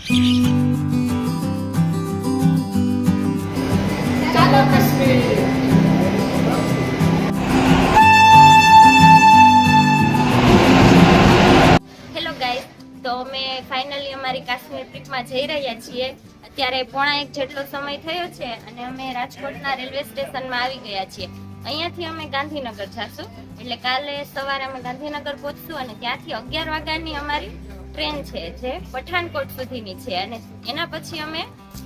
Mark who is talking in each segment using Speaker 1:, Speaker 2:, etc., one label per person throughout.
Speaker 1: ચાલો Kashmir. Hello guys, તો અમે ફાઇનલી અમારી કાશ્મીર ટ્રીપમાં જઈ રહ્યા છીએ. અત્યારે 1:15 જેટલો સમય થયો છે અને અમે રાજકોટના રેલવે સ્ટેશનમાં આવી ગયા છીએ. અહીંયાથી અમે ગાંધીનગર જઈશું, એટલે કાલે સવારે અમે ગાંધીનગર પહોંચશું અને ત્યાંથી 11 વાગ્યાની અમારી ટ્રેન છે જે પઠાણકોટ સુધીની છે. અને એના પછી અમે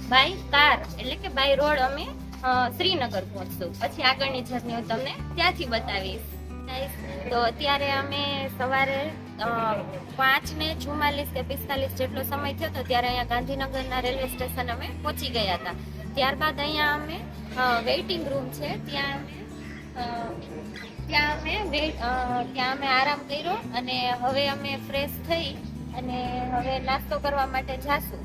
Speaker 1: બાય કાર એટલે કે બાય રોડ અમે શ્રીનગર પહોંચશું. પછી આગળની જર્ની હું તમને ત્યાંથી બતાવીશ. તો અત્યારે અમે સવારે 5:44 કે 45 જેટલો સમય થયો હતો ત્યારે અહીંયા ગાંધીનગરના રેલવે સ્ટેશન અમે પહોંચી ગયા હતા. ત્યારબાદ અહીંયા અમે વેઇટિંગ રૂમ છે ત્યાં અમે આરામ કર્યો અને હવે અમે ફ્રેશ થઈ અને હવે નાસ્તો કરવા માટે જાશું.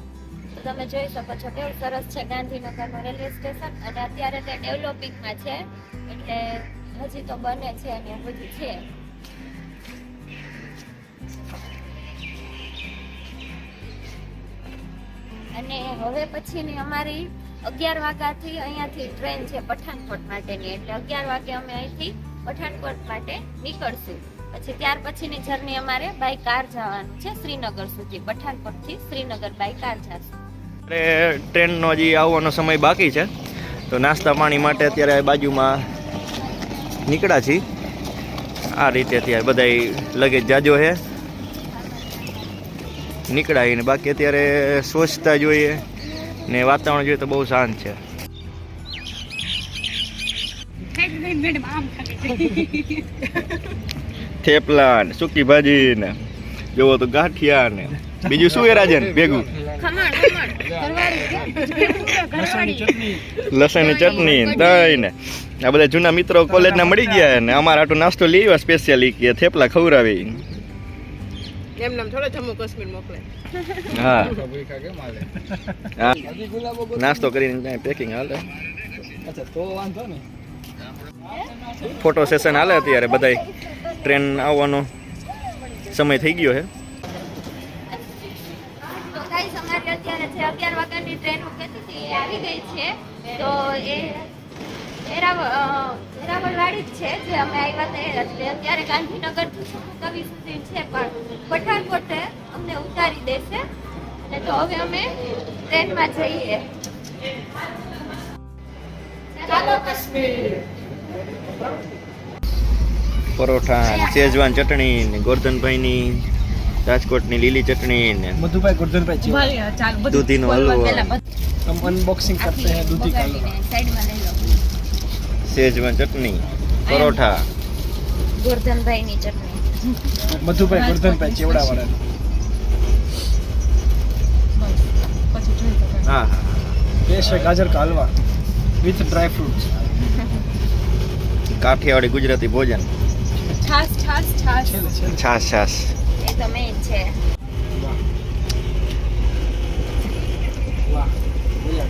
Speaker 1: તો તમે જોઈ શકો છો કેવું સરસ છે ગાંધીનગરનું રેલવે સ્ટેશન. અને અત્યારે તે ડેવલપિંગમાં છે, એટલે હજી તો બને છે અને બધું છે. અને હવે પછીની અમારી 11 વાગ્યાથી અહીંયાથી ટ્રેન છે પઠાણકોટ માટેની, એટલે 11 વાગે અમે અહીંથી પઠાણકોટ માટે નીકળશું. પછી ત્યાર પછીની જર્ની અમારે બાય કાર જવાનું છે શ્રીનગર સુધી. પઠાણકોટથી શ્રીનગર બાય કાર જશું.
Speaker 2: ટ્રેનનો હજી આવવાનો સમય બાકી છે, તો નાસ્તા પાણી માટે અત્યારે બાજુમાં નીકળ્યા છીએ. આ રીતે અત્યારે બધા લગેજ જાજો છે નીકળાય ને. બાકી અત્યારે સ્વચ્છતા જોઈએ ને વાતાવરણ જોઈએ તો બહુ શાંત છે. થેપલા ને સૂકી ભાજી ને જોવો તો ગાંઠિયા ને બીજું શું એ રાજન ભેગું લસણની ચટણી દહીં ને આ બધા જૂના મિત્રો કોલેજના મળી ગયા ને અમારા આટલું નાસ્તો લઈ આવ્યા સ્પેશિયલી કે થેપલા ખવડાવી. હા નાસ્તો કરીને પેકિંગ હાલે. ફોટો સેશન હાલે અત્યારે બધા. ટ્રેન આવવાનો સમય થઈ ગયો છે.
Speaker 1: તો ગાઈસ અમારે અત્યારે જે 11 વાગ્યાની ટ્રેન કહેતી હતી એ આવી ગઈ છે. તો એ વેરાવળવાળી જ છે જે અમે આવ્યા હતા. એટલે અત્યારે ગાંધીનગરથી કવિ સુધી છે, પણ પઠાણકોટે અમને ઉતારી દેશે. અને તો હવે અમે ટ્રેનમાં જઈએ. ચાલો કાશ્મીર.
Speaker 2: પરોઠા, શેજવાન ચટણી ને ગોરધનભાઈની રાજકોટની લીલી ચટણી ને
Speaker 3: मधुभाई गुर्जरभाई
Speaker 2: દૂધીનો હલવો,
Speaker 3: हम अनबॉक्सिंग करते हैं दूधी का हलवा।
Speaker 1: સાઈડમાં લઈ લો.
Speaker 2: શેજવાન ચટણી, પરોઠા,
Speaker 1: ગોરધનભાઈની ચટણી.
Speaker 3: मधुभाई गुर्जरभाई चेवड़ा वाला
Speaker 2: હા હા
Speaker 3: ये है गाजर का हलवा with dry fruits.
Speaker 2: Kathiawadi Gujarati ભોજન.
Speaker 1: છાસ છાસ છાસ
Speaker 2: છાસ છાસ
Speaker 1: એ તો મેન છે.
Speaker 3: वाह बढ़िया।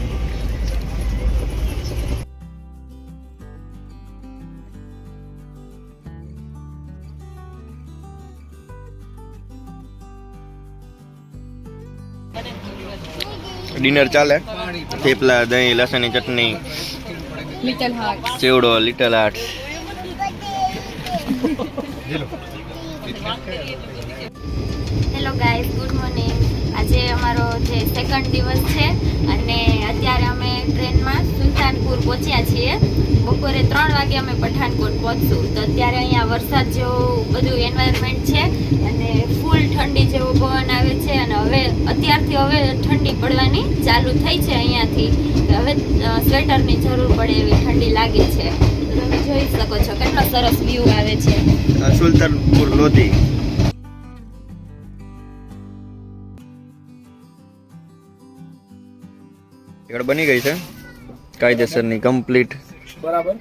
Speaker 2: ડિનર ચાલે. થેપલા, દહીં, લસણની ચટણી,
Speaker 1: લિટલ હાર્ટ.
Speaker 2: ચેવડો, little art.
Speaker 1: Hello guys, good morning. આજે અમારો જે સેકન્ડ દિવસ છે અને અત્યારે અમે ટ્રેનમાં સુલતાનપુર પહોંચ્યા છીએ. બપોરે 3 વાગે અમે પઠાણકોટ પહોંચશું. તો અત્યારે અહીંયા વરસાદ જેવું બધું એન્વાયરમેન્ટ છે અને ફૂલ ઠંડી જેવો પવન આવે છે. અને હવે ઠંડી પડવાની ચાલુ થઈ છે અહીંયાથી. હવે સ્વેટરની જરૂર પડે એવી ઠંડી લાગે છે. તો તમે જોઈ શકો છો કેટલો સરસ વ્યૂ આવે છે.
Speaker 2: સુલતાનપુર લોધી. ટિકિટ બની ગઈ છે કાયદેસરની, કમ્પ્લીટ.
Speaker 3: बराबर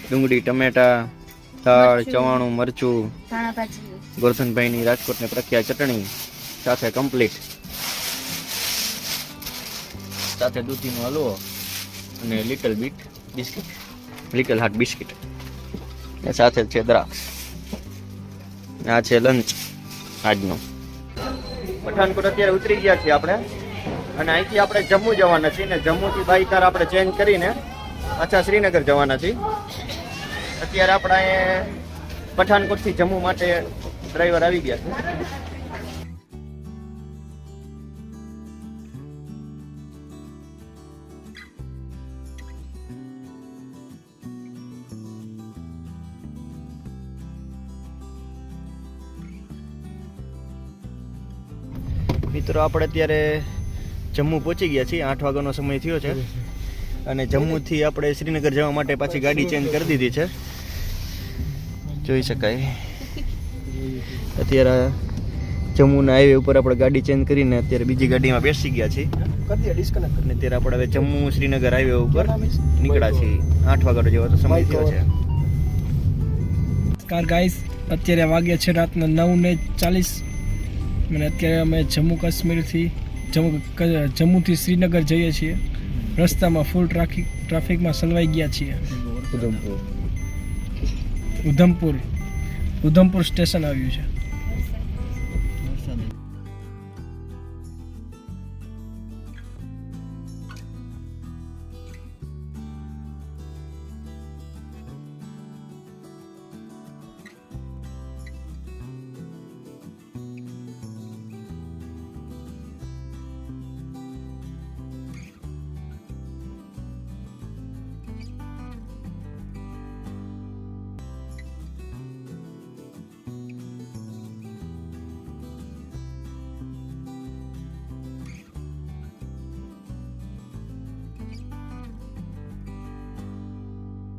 Speaker 2: ડુંગળી, ટમેટા, દાળ, ચવાણું, મરચું,
Speaker 1: ધાણા ભાજી,
Speaker 2: ગોરધનભાઈની રાજકોટની પ્રખ્યાત ચટણી સાથે કમ્પ્લીટ, સાથે દૂધીનો હલવો અને little bit biscuit, little heart biscuit. સાથે છે દ્રાક્ષ. આ છે લંચ આજનો. પઠાનકોટ અત્યારે ઉતરી ગયા છીએ આપણે અને અહીંથી આપણે જમ્મુ જવાના છીએ ને જમ્મુથી બાઈક કાર આપણે ચેન્જ કરીને પાછા શ્રીનગર જવાના છીએ. અત્યારે આપણે પઠાનકોટથી જમ્મુ માટે ડ્રાઈવર આવી ગયા છે. મિત્રો આપણે અત્યારે જમ્મુ પહોંચી ગયા છીએ. 8 વાગ્યાનો સમય થયો છે અને જમ્મુથી આપણે શ્રીનગર જવા માટે પાછી ગાડી ચેન્જ કરી દીધી છે. જોઈ શકાય અત્યારે જમ્મુના હાઈવે ઉપર આપણે ગાડી ચેન્જ કરીને અત્યારે બીજી ગાડીમાં બેસી ગયા છીએ અને અત્યારે આપણે હવે જમ્મુ શ્રીનગર હાઈવે ઉપર નીકળ્યા છીએ. 8 વાગ્યાનો જેવો તો સમય થયો છે.
Speaker 3: નમસ્કાર ગાઈસ, અત્યારે વાગ્યા છે રાતના 9:40 અને અત્યારે અમે જમ્મુથી શ્રીનગર જઈએ છીએ. રસ્તામાં ફૂલ ટ્રાફિકમાં સલવાઈ ગયા છીએ. ઉધમપુર સ્ટેશન આવ્યું છે.